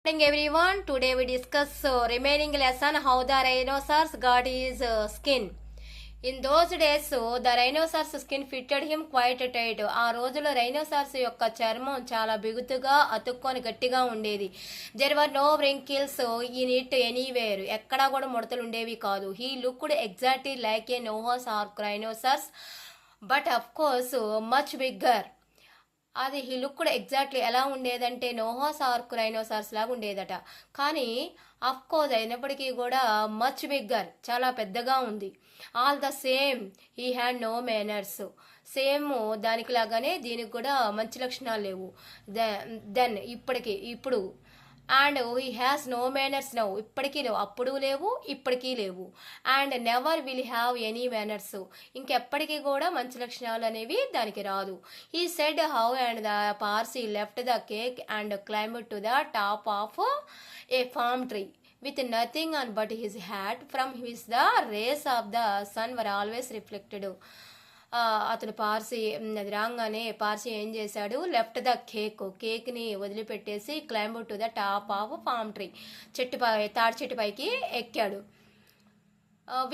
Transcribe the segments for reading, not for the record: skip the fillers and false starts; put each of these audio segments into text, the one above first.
Morning everyone. Today we discuss remaining lesson how the rhinoceros got his skin. In those days the rhinoceros skin fitted him quite tight. ఆ రోజుల్లో rhinoceros యొక్క చర్మం చాలా బిగుతుగా అతుక్కొని గట్టిగా ఉండేది. There were no wrinkles in it anywhere. ఎక్కడా కూడా ముడతలు ఉండేవి కాదు. He looked exactly like a Noah's Ark rhinoceros, but of course much bigger. అది హీ లుక్ కూడా ఎగ్జాక్ట్లీ ఎలా ఉండేదంటే నోహాస్ ఆర్క్ రైనోసార్స్ లాగా ఉండేదట. కానీ అఫ్ కోర్స్ అయినప్పటికీ కూడా మచ్ బిగ్గర్, చాలా పెద్దగా ఉంది. All the same he had no manners. Same దానికి లాగానే దీనికి కూడా మంచి లక్షణాలు లేవు. దెన్ ఇప్పుడు and he has no manners now. ఇప్పటికీ లేవు, అప్పుడు లేవు, ఇప్పటికీ లేవు. And never will have any manners. ఇంకెప్పటికీ కూడా మంచి లక్షణాలు అనేవి దానికి రాదు. He said how and the Parsi left the cake and climb to the top of a palm tree with nothing on but his hat, from which the rays of the sun were always reflected. అతను పార్సీ అది రాగానే పార్సీ ఏం చేశాడు, left the కేక్ని వదిలిపెట్టేసి climb to the top of palm tree, తాడి చెట్టు పైకి ఎక్కాడు.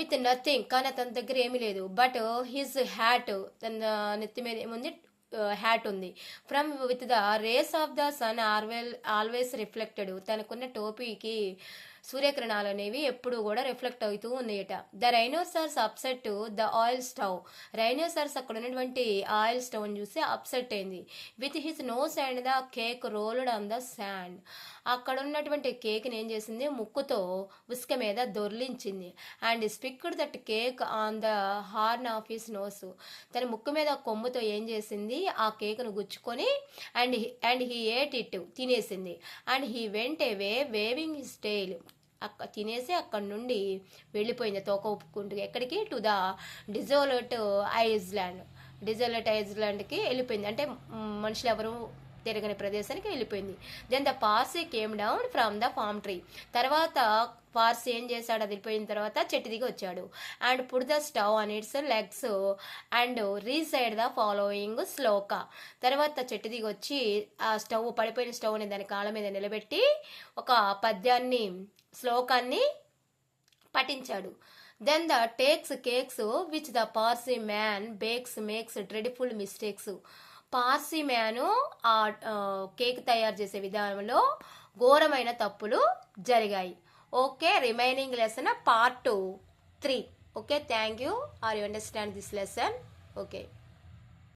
విత్ నథింగ్, కానీ అతని దగ్గర ఏమీ లేదు. బట్ హిజ్ హ్యాట్, తన నెత్తి మీద ఏముంది, హ్యాట్ ఉంది. From with the rays of the sun always reflected. తనకున్న టోపీకి సూర్యకిరణాలు అనేవి ఎప్పుడు కూడా రిఫ్లెక్ట్ అవుతూ ఉన్నాయట. The rhinoceros upset the oil stove. Rhinoceros అక్కడ ఉన్నటువంటి ఆయిల్ స్టవ్ ని చూసి అప్సెట్ అయింది. With his nose and the cake rolled on the sand. అక్కడ ఉన్నటువంటి కేక్ని ఏం చేసింది, ముక్కుతో ఉసుక మీద దొర్లించింది. And spiked that cake on the horn of his nose. తన ముక్కు మీద కొమ్ముతో ఏం చేసింది, ఆ కేక్ను గుచ్చుకొని అండ్ హీ ఏట్ ఇట్, తినేసింది. And he went away weaving his tail. తినేసి అక్కడి నుండి వెళ్ళిపోయింది తోక ఊపుకుంటూ. ఎక్కడికి, టు ద డిజోలట్ ఐజ్లాండ్కి వెళ్ళిపోయింది. అంటే మనుషులు ఎవరు తిరగని ప్రదేశానికి వెళ్ళిపోయింది. Then the Percy came down from the palm tree. తర్వాత పార్సీ ఏం చేశాడు, అది వెళ్ళిపోయిన తర్వాత చెట్టు దిగి వచ్చాడు. And put the stove on its legs and recited the following shloka. తర్వాత చెట్టు దిగి వచ్చి ఆ పడిపోయిన స్టవ్ని దాని కాళ్ళ మీద నిలబెట్టి ఒక పద్యాన్ని, శ్లోకాన్ని పఠించాడు. Then the cakes which the Parsi man makes dreadful mistakes. Parsi man ఆ కేక్ తయారు చేసే విధానంలో ఘోరమైన తప్పులు జరిగాయి. Okay, remaining lesson part 3. Okay, thank you. Are you understand this lesson? Okay.